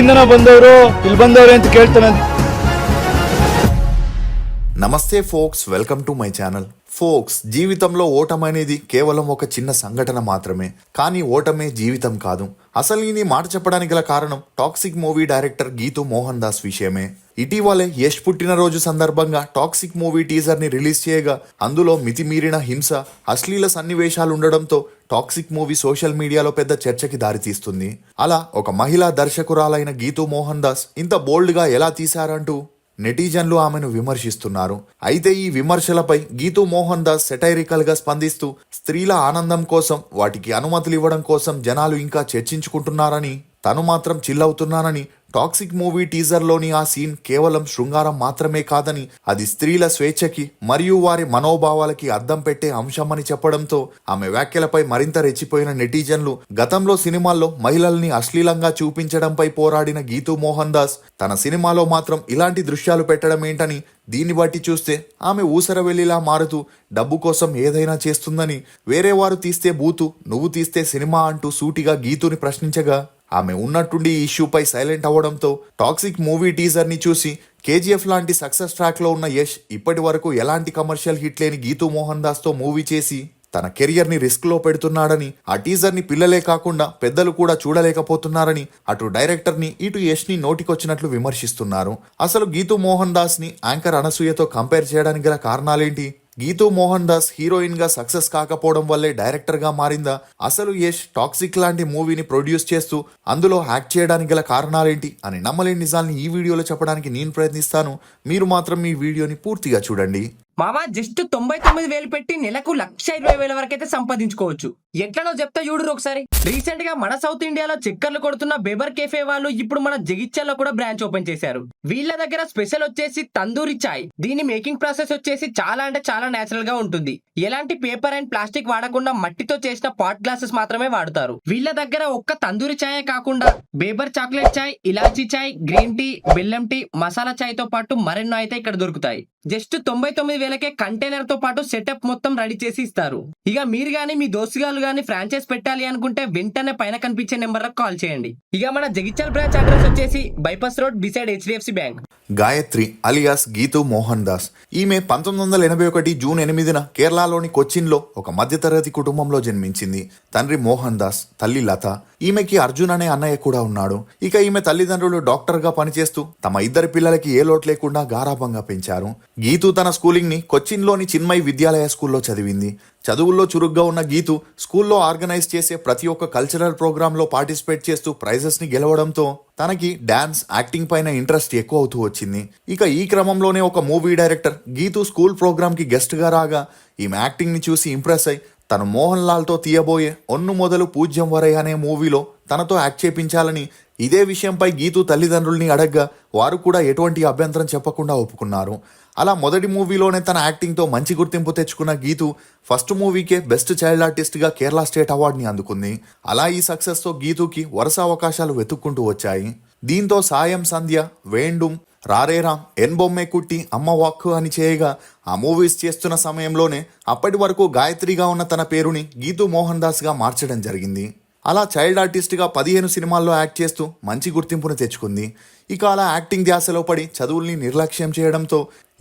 ಬಂದವರು ಇಲ್ಲಿ ಬಂದವರು ಅಂತ ಕೇಳ್ತಾನೆ. నమస్తే folks, welcome to my channel. Folks, జీవితంలో ఓటమి అనేది కేవలం ఒక చిన్న సంఘటన మాత్రమే. కానీ ఓటమే జీవితం కాదు. అసలు ఈ మాట చెప్పడానికి గల కారణం toxic movie director Geethu Mohan Das విషయమే. ఇటీవలే యష్ పుట్టినరోజు సందర్భంగా టాక్సిక్ మూవీ టీజర్ ని రిలీజ్ చేయగా అందులో మితిమీరిన హింస, అశ్లీల సన్నివేశాలు ఉండడంతో టాక్సిక్ మూవీ సోషల్ మీడియాలో పెద్ద చర్చకి దారితీస్తుంది. అలా ఒక మహిళా దర్శకురాలైన గీతూ మోహన్ దాస్ ఇంత బోల్డ్ గా ఎలా తీశారంటూ నెటిజన్లు ఆమెను విమర్శిస్తున్నారు. అయితే ఈ విమర్శలపై గీతూ మోహన్ దాస్ సెటైరికల్ గా స్పందిస్తూ స్త్రీల ఆనందం కోసం, వాటికి అనుమతులు ఇవ్వడం కోసం జనాలు ఇంకా చర్చించుకుంటున్నారని, తను మాత్రం చిల్లవుతున్నానని, టాక్సిక్ మూవీ టీజర్లోని ఆ సీన్ కేవలం శృంగారం మాత్రమే కాదని, అది స్త్రీల స్వేచ్ఛకి మరియు వారి మనోభావాలకి అద్దం పెట్టే అంశమని చెప్పడంతో ఆమె వ్యాఖ్యలపై మరింత రెచ్చిపోయిన నెటిజన్లు గతంలో సినిమాల్లో మహిళల్ని అశ్లీలంగా చూపించడంపై పోరాడిన గీతూ మోహన్ దాస్ తన సినిమాలో మాత్రం ఇలాంటి దృశ్యాలు పెట్టడం ఏంటని, దీన్ని బట్టి చూస్తే ఆమె ఊసరవెల్లిలా మారుతూ డబ్బు కోసం ఏదైనా చేస్తుందని, వేరే వారు తీస్తే బూతు, నువ్వు తీస్తే సినిమా అంటూ సూటిగా గీతూని ప్రశ్నించగా ఆమె ఉన్నట్టుండి ఈ ఇష్యూపై సైలెంట్ అవ్వడంతో టాక్సిక్ మూవీ టీజర్ ని చూసి కేజీఎఫ్ లాంటి సక్సెస్ ట్రాక్ లో ఉన్న యష్ ఇప్పటి వరకు ఎలాంటి కమర్షియల్ హిట్ లేని గీతూ మోహన్ దాస్ తో మూవీ చేసి తన కెరియర్ ని రిస్క్ లో పెడుతున్నాడని, ఆ టీజర్ ని పిల్లలే కాకుండా పెద్దలు కూడా చూడలేకపోతున్నారని అటు డైరెక్టర్ ని ఇటు యష్ ని నోటికొచ్చినట్లు విమర్శిస్తున్నారు. అసలు గీతూ మోహన్ దాస్ ని యాంకర్ అనసూయతో కంపేర్ చేయడానికి గల కారణాలేంటి? గీతూ మోహన్ దాస్ హీరోయిన్ గా సక్సెస్ కాకపోవడం వల్లే డైరెక్టర్ గా మారిందా? అసలు యష్ టాక్సిక్ లాంటి మూవీని ప్రొడ్యూస్ చేస్తూ అందులో యాక్ట్ చేయడానికి గల కారణాలేంటి అని నమ్మలేని నిజాల్ని ఈ వీడియోలో చెప్పడానికి నేను ప్రయత్నిస్తాను. మీరు మాత్రం ఈ వీడియోని పూర్తిగా చూడండి. మావా జస్ట్ 99,000 పెట్టి నెలకు 1,20,000 వరకు అయితే సంపాదించుకోవచ్చు. ఎట్లనో చెప్తా చూడు ఒకసారి. రీసెంట్ గా మన సౌత్ ఇండియాలో చక్కర్లు కొడుతున్న బేబర్ కేఫే వాళ్ళు ఇప్పుడు మన జగిత్యాల్లో కూడా బ్రాంచ్ ఓపెన్ చేశారు. వీళ్ళ దగ్గర స్పెషల్ వచ్చేసి తందూరి చాయ్. దీని మేకింగ్ ప్రాసెస్ వచ్చేసి చాలా అంటే చాలా నేచురల్ గా ఉంటుంది. ఎలాంటి పేపర్ అండ్ ప్లాస్టిక్ వాడకుండా మట్టితో చేసిన పాట్ గ్లాసెస్ మాత్రమే వాడతారు. వీళ్ళ దగ్గర ఒక్క తందూరి చాయే కాకుండా బేబర్ చాక్లెట్ చాయ్, ఇలాచీ చాయ్, గ్రీన్ టీ, బెల్లం టీ, మసాలా చాయ్ తో పాటు మరెన్నో అయితే ఇక్కడ దొరుకుతాయి. జస్ట్ 99,000కే కంటైనర్ తో పాటు సెటప్ మొత్తం రెడీ చేసి ఇస్తారు. ఇక మీరు గానీ మీ దోస్తుగాలు గానీ ఫ్రాంచైజ్ పెట్టాలి అనుకుంటే వెంటనే పైన కనిపించే నెంబర్ లకు కాల్ చేయండి. ఇక మన జగిత్యాల బ్రాంచ్ అడ్రస్ వచ్చేసి bypass road beside HDFC bank. Gayatri alias Geethu Mohan Das. ఈమె 1981 జూన్ 8న కేరళలోని కొచ్చిన్లో ఒక మధ్యతరగతి కుటుంబంలో జన్మించింది. తండ్రి మోహన్ దాస్, తల్లి లత. ఈమెకి అర్జున్ అనే అన్నయ్య కూడా ఉన్నాడు. ఇక ఈమె తల్లిదండ్రులు డాక్టర్ గా పనిచేస్తూ తమ ఇద్దరి పిల్లలకి ఏ లోటు లేకుండా గారాభంగా పెంచారు. గీతూ తన స్కూలింగ్ ని కొచ్చిన్లోని చిన్మయ్ విద్యాలయ స్కూల్లో చదివింది. చదువుల్లో చురుగ్గా ఉన్న గీతూ స్కూల్లో ఆర్గనైజ్ చేసే ప్రతి ఒక్క కల్చరల్ ప్రోగ్రామ్ లో పార్టిసిపేట్ చేస్తూ ప్రైజెస్ ని గెలవడంతో తనకి డాన్స్, యాక్టింగ్ పైన ఇంట్రెస్ట్ ఎక్కువ అవుతూ వచ్చింది. ఇక ఈ క్రమంలోనే ఒక movie director Geethu school program కి గెస్ట్ గా రాగా ఈమె యాక్టింగ్ ని చూసి ఇంప్రెస్ అయి తను మోహన్ లాల్ తో తీయబోయే ఒన్ను మొదలు పూజ్యం వరై అనే మూవీలో తనతో యాక్ట్ చేపించాలని ఇదే విషయంపై గీతూ తల్లిదండ్రుల్ని అడగ్గా వారు కూడా ఎటువంటి అభ్యంతరం చెప్పకుండా ఒప్పుకున్నారు. అలా మొదటి మూవీలోనే తన యాక్టింగ్ తో మంచి గుర్తింపు తెచ్చుకున్న గీతూ ఫస్ట్ మూవీకే బెస్ట్ చైల్డ్ ఆర్టిస్ట్ గా కేరళ స్టేట్ అవార్డుని అందుకుంది. అలా ఈ సక్సెస్ తో గీతూకి వరుస అవకాశాలు వెతుక్కుంటూ వచ్చాయి. దీంతో సాయం సంధ్య, వేండుం, రారేరాం, ఎన్ బొమ్మే కుట్టి, అమ్మ వాక్కు అని చేయగా ఆ మూవీస్ చేస్తున్న సమయంలోనే అప్పటి వరకు గాయత్రిగా ఉన్న తన పేరుని గీతూ మోహన్ దాస్ గా మార్చడం జరిగింది. అలా చైల్డ్ ఆర్టిస్ట్ గా 15 సినిమాల్లో యాక్ట్ చేస్తూ మంచి గుర్తింపును తెచ్చుకుంది. ఇక అలా యాక్టింగ్ ధ్యాసలో పడి చదువుల్ని నిర్లక్ష్యం చేయడంతో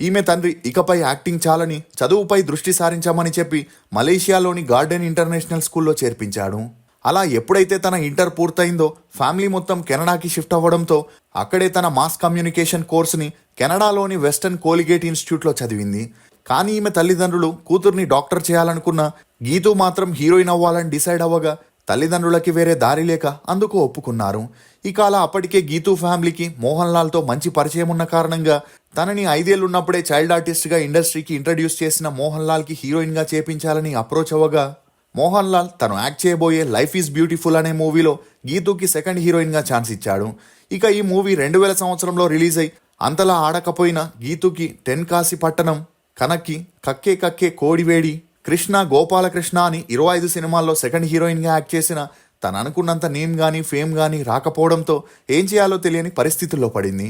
ఈమె తండ్రి ఇకపై యాక్టింగ్ చాలని చదువుపై దృష్టి సారించామని చెప్పి మలేషియాలోని గార్డెన్ ఇంటర్నేషనల్ స్కూల్లో చేర్పించాడు. అలా ఎప్పుడైతే తన ఇంటర్ పూర్తయిందో ఫ్యామిలీ మొత్తం కెనడాకి షిఫ్ట్ అవ్వడంతో అక్కడే తన మాస్ కమ్యూనికేషన్ కోర్సుని కెనడాలోని వెస్టర్న్ కోలిగేట్ ఇన్స్టిట్యూట్లో చదివింది. కానీ ఈమె తల్లిదండ్రులు కూతుర్ని డాక్టర్ చేయాలనుకున్న గీతూ మాత్రం హీరోయిన్ అవ్వాలని డిసైడ్ అవ్వగా తల్లిదండ్రులకి వేరే దారి లేక అందుకు ఒప్పుకున్నారు. ఇక అలా అప్పటికే గీతూ ఫ్యామిలీకి మోహన్ లాల్ తో మంచి పరిచయం ఉన్న కారణంగా తనని 5 ఏళ్లున్నప్పుడే చైల్డ్ ఆర్టిస్ట్ గా ఇండస్ట్రీకి ఇంట్రడ్యూస్ చేసిన మోహన్ లాల్ కి హీరోయిన్ గా చేపించాలని అప్రోచ్ అవ్వగా మోహన్ లాల్ తను యాక్ట్ చేయబోయే లైఫ్ ఈజ్ బ్యూటిఫుల్ అనే మూవీలో గీతూకి సెకండ్ హీరోయిన్ గా ఛాన్స్ ఇచ్చాడు. ఇక ఈ మూవీ 2000 సంవత్సరంలో రిలీజ్ అయి అంతలా ఆడకపోయినా గీతూకి టెన్కాసి పట్టణం, కనక్కి, కక్కే కక్కే కోడివేడి, కృష్ణ, గోపాలకృష్ణ అని 25 సినిమాల్లో సెకండ్ హీరోయిన్ గా యాక్ట్ చేసిన తను అనుకున్నంత నేమ్ గానీ ఫేమ్ గానీ రాకపోవడంతో ఏం చేయాలో తెలియని పరిస్థితుల్లో పడింది.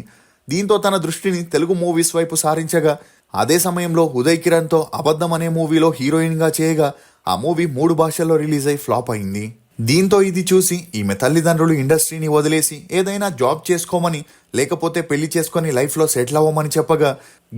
దీంతో తన దృష్టిని తెలుగు మూవీస్ వైపు సారించగా అదే సమయంలో ఉదయ్ కిరణ్తో అబద్ధం అనే మూవీలో హీరోయిన్గా చేయగా ఆ మూవీ 3 భాషల్లో రిలీజ్ అయి ఫ్లాప్ అయింది. దీంతో ఇది చూసి ఈమె తల్లిదండ్రులు ఇండస్ట్రీని వదిలేసి ఏదైనా జాబ్ చేసుకోమని లేకపోతే పెళ్లి చేసుకొని లైఫ్లో సెటిల్ అవ్వమని చెప్పగా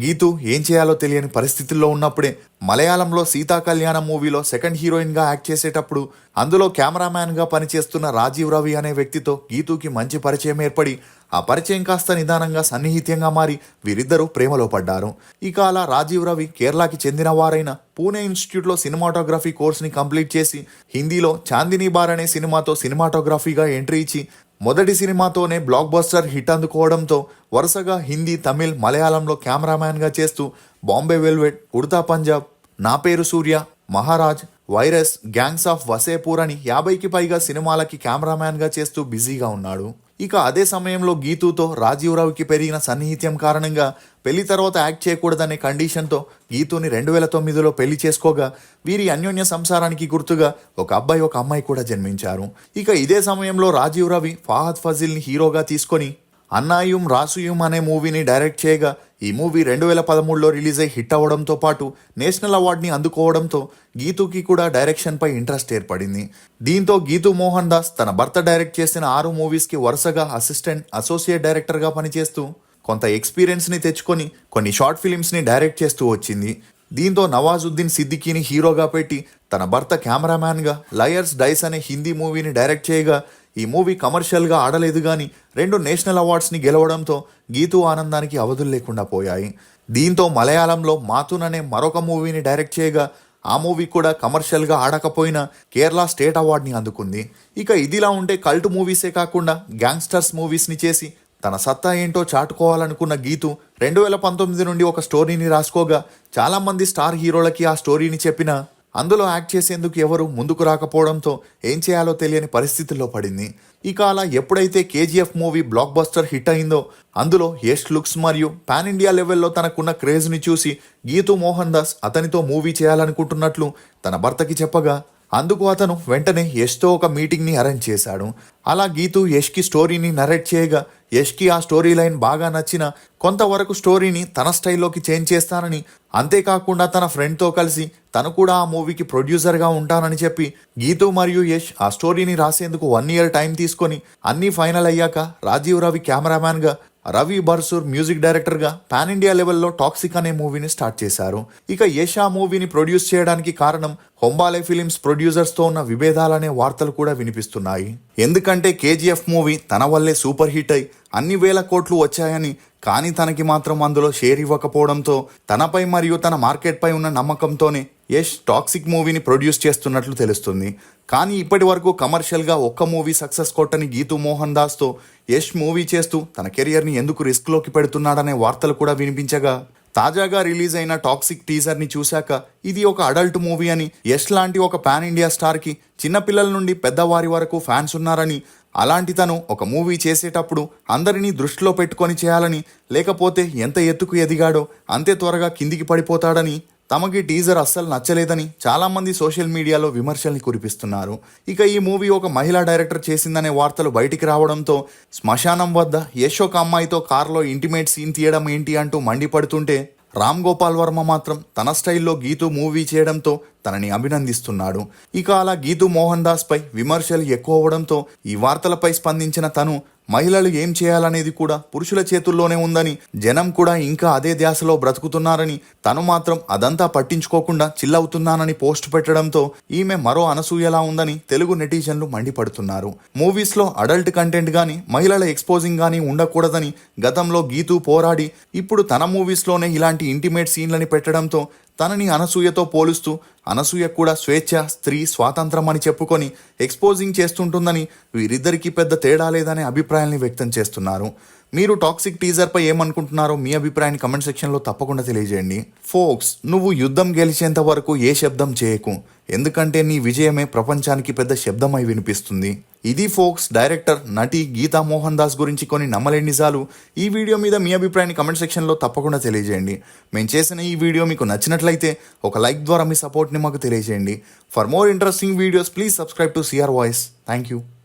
గీతు ఏం చేయాలో తెలియని పరిస్థితుల్లో ఉన్నప్పుడే మలయాళంలో సీతా కళ్యాణం మూవీలో సెకండ్ హీరోయిన్గా యాక్ట్ చేసేటప్పుడు అందులో కెమెరామ్యాన్గా పనిచేస్తున్న రాజీవ్ రవి అనే వ్యక్తితో గీతుకి మంచి పరిచయం ఏర్పడి ఆ పరిచయం కాస్త నిదానంగా సన్నిహిత్యంగా మారి వీరిద్దరూ ప్రేమలో పడ్డారు. ఇక అలా రాజీవ్ రవి కేరళకి చెందిన వారైన పూణే ఇన్స్టిట్యూట్లో సినిమాటోగ్రఫీ కోర్స్ని కంప్లీట్ చేసి హిందీలో చాందినీ బార్ అనే సినిమాతో సినిమాటోగ్రఫీగా ఎంట్రీ ఇచ్చి మొదటి సినిమాతోనే బ్లాక్ బస్టర్ హిట్ అందుకోవడంతో వరుసగా హిందీ, తమిళ్, మలయాళంలో కెమెరామ్యాన్గా చేస్తూ బాంబే వెల్వెట్, ఉడతా పంజాబ్, నా పేరు Surya, Maharaj, virus, gangs of Wasseypur అని 50కి పైగా సినిమాలకి కెమెరామ్యాన్గా చేస్తూ బిజీగా ఉన్నాడు. ఇక అదే సమయంలో గీతుతో రాజీవ్ రావుకి పెరిగిన సన్నిహిత్యం కారణంగా పెళ్లి తర్వాత యాక్ట్ చేయకూడదనే కండిషన్తో గీతుని 2009లో పెళ్లి చేసుకోగా వీరి అన్యోన్య సంసారానికి గుర్తుగా ఒక అబ్బాయి ఒక అమ్మాయి కూడా జన్మించారు. ఇక ఇదే సమయంలో రాజీవ్ రవి ఫాహద్ ఫజిల్ని హీరోగా తీసుకొని అన్నాయుం రాసుయుం అనే మూవీని డైరెక్ట్ చేయగా ఈ మూవీ 2013లో రిలీజ్ అయి హిట్ అవ్వడంతో పాటు నేషనల్ అవార్డుని అందుకోవడంతో గీతుకి కూడా డైరెక్షన్పై ఇంట్రెస్ట్ ఏర్పడింది. దీంతో గీతు మోహన్ దాస్ తన భర్త డైరెక్ట్ చేసిన 6 మూవీస్కి వరుసగా అసిస్టెంట్, అసోసియేట్ డైరెక్టర్గా పనిచేస్తూ కొంత ఎక్స్పీరియన్స్ని తెచ్చుకొని కొన్ని షార్ట్ ఫిలిమ్స్ని డైరెక్ట్ చేస్తూ వచ్చింది. దీంతో నవాజుద్దీన్ సిద్దికీని హీరోగా పెట్టి తన భర్త కెమెరామ్యాన్గా లయర్స్ డైస్ అనే హిందీ మూవీని డైరెక్ట్ చేయగా ఈ మూవీ కమర్షియల్గా ఆడలేదు కానీ 2 నేషనల్ అవార్డ్స్ని గెలవడంతో గీతు ఆనందానికి అవధులు లేకుండా పోయాయి. దీంతో మలయాళంలో మాతున్ అనే మరొక మూవీని డైరెక్ట్ చేయగా ఆ మూవీ కూడా కమర్షియల్గా ఆడకపోయినా కేరళ స్టేట్ అవార్డుని అందుకుంది. ఇక ఇదిలా ఉంటే కల్ట్ మూవీసే కాకుండా గ్యాంగ్స్టర్స్ మూవీస్ని చేసి తన సత్తా ఏంటో చాటుకోవాలనుకున్న గీతు 2019 నుండి ఒక స్టోరీని రాసుకోగా చాలామంది స్టార్ హీరోలకి ఆ స్టోరీని చెప్పినా అందులో యాక్ట్ చేసేందుకు ఎవరు ముందుకు రాకపోవడంతో ఏం చేయాలో తెలియని పరిస్థితుల్లో పడింది. ఇక అలా ఎప్పుడైతే KGF movie block buster hit అయిందో అందులో యష్ లుక్స్ మరియు పాన్ ఇండియా లెవెల్లో తనకున్న క్రేజ్ని చూసి గీతు మోహన్ దాస్ అతనితో మూవీ చేయాలనుకుంటున్నట్లు తన భర్తకి చెప్పగా అందుకు అతను వెంటనే యష్తో ఒక మీటింగ్ని అరేంజ్ చేశాడు. అలా గీతు యష్కి స్టోరీని నరేట్ చేయగా యష్కి ఆ స్టోరీ లైన్ బాగా నచ్చిన కొంతవరకు స్టోరీని తన స్టైల్లోకి చేంజ్ చేస్తానని, అంతేకాకుండా తన ఫ్రెండ్తో కలిసి తను కూడా ఆ మూవీకి ప్రొడ్యూసర్గా ఉంటానని చెప్పి గీతు మరియు యష్ ఆ స్టోరీని రాసేందుకు 1 ఇయర్ టైం తీసుకొని అన్నీ ఫైనల్ అయ్యాక రాజీవ్ రవి కెమెరామ్యాన్గా, రవి బర్సూర్ మ్యూజిక్ డైరెక్టర్గా పాన్ ఇండియా లెవెల్లో టాక్సిక్ అనే మూవీని స్టార్ట్ చేశారు. ఇక యష్ ఆ మూవీని ప్రొడ్యూస్ చేయడానికి కారణం హొంబాలే ఫిలిమ్స్ ప్రొడ్యూసర్స్తో ఉన్న విభేదాలనే వార్తలు కూడా వినిపిస్తున్నాయి. ఎందుకంటే కేజీఎఫ్ మూవీ తన వల్లే సూపర్ హిట్ అయి అన్ని వేల కోట్లు వచ్చాయని, కానీ తనకి మాత్రం అందులో షేర్ ఇవ్వకపోవడంతో తనపై మరియు తన మార్కెట్పై ఉన్న నమ్మకంతోనే యష్ టాక్సిక్ మూవీని ప్రొడ్యూస్ చేస్తున్నట్లు తెలుస్తుంది. కానీ ఇప్పటి వరకు కమర్షియల్గా ఒక్క మూవీ సక్సెస్ కొట్టని గీతు మోహన్ దాస్తో యష్ మూవీ చేస్తూ తన కెరియర్ని ఎందుకు రిస్క్లోకి పెడుతున్నాడనే వార్తలు కూడా వినిపించగా తాజాగా రిలీజ్ అయిన టాక్సిక్ టీజర్ని చూశాక ఇది ఒక అడల్ట్ మూవీ అని, యష్ లాంటి ఒక పాన్ ఇండియా స్టార్కి చిన్నపిల్లల నుండి పెద్దవారి వరకు ఫ్యాన్స్ ఉన్నారని, అలాంటి తను ఒక మూవీ చేసేటప్పుడు అందరినీ దృష్టిలో పెట్టుకొని చేయాలని, లేకపోతే ఎంత ఎత్తుకు ఎదిగాడో అంతే త్వరగా కిందికి పడిపోతాడని, తమకి టీజర్ అస్సలు నచ్చలేదని చాలామంది సోషల్ మీడియాలో విమర్శల్ని కురిపిస్తున్నారు. ఇక ఈ మూవీ ఒక మహిళా డైరెక్టర్ చేసిందనే వార్తలు బయటికి రావడంతో శ్మశానం వద్ద యష్ ఒక అమ్మాయితో కారులో ఇంటిమేట్ సీన్ తీయడం ఏంటి అంటూ మండిపడుతుంటే రామ్ గోపాల్ వర్మ మాత్రం తన స్టైల్లో గీతు మూవీ చేయడంతో తనని అభినందిస్తున్నాడు. ఇక అలా గీతు మోహన్ దాస్ పై విమర్శలు ఎక్కువ అవడంతో ఈ వార్తలపై స్పందించిన తను మహిళలు ఏం చేయాలనేది కూడా పురుషుల చేతుల్లోనే ఉందని, జనం కూడా ఇంకా అదే ధ్యాసలో బ్రతుకుతున్నారని, తను మాత్రం అదంతా పట్టించుకోకుండా చిల్లవుతున్నానని పోస్ట్ పెట్టడంతో ఈమె మరో అనసూయలా ఉందని తెలుగు నెటిజన్లు మండిపడుతున్నారు. మూవీస్లో అడల్ట్ కంటెంట్ గానీ మహిళల ఎక్స్పోజింగ్ గానీ ఉండకూడదని గతంలో గీతు పోరాడి ఇప్పుడు తన మూవీస్లోనే ఇలాంటి ఇంటిమేట్ సీన్లని పెట్టడంతో తనని అనసూయతో పోలుస్తూ అనసూయ కూడా స్వేచ్ఛ, స్త్రీ స్వాతంత్రం అని చెప్పుకొని ఎక్స్పోజింగ్ చేస్తుంటుందని, వీరిద్దరికీ పెద్ద తేడా లేదనే అభిప్రాయాన్ని వ్యక్తం చేస్తున్నారు. మీరు టాక్సిక్ టీజర్పై ఏమనుకుంటున్నారో మీ అభిప్రాయాన్ని కమెంట్ సెక్షన్లో తప్పకుండా తెలియజేయండి. ఫోక్స్, నువ్వు యుద్ధం గెలిచేంత వరకు ఏ శబ్దం చేయకు, ఎందుకంటే నీ విజయమే ప్రపంచానికి పెద్ద శబ్దమై వినిపిస్తుంది. ఇది ఫోక్స్ డైరెక్టర్, నటి గీతా మోహన్ దాస్ గురించి కొన్ని నమ్మలేని నిజాలు. ఈ వీడియో మీద మీ అభిప్రాయాన్ని కమెంట్ సెక్షన్లో తప్పకుండా తెలియజేయండి. మేము చేసిన ఈ వీడియో మీకు నచ్చినట్లయితే ఒక లైక్ ద్వారా మీ సపోర్ట్ని మాకు తెలియజేయండి. For more interesting videos please subscribe to CR voice. Thank you.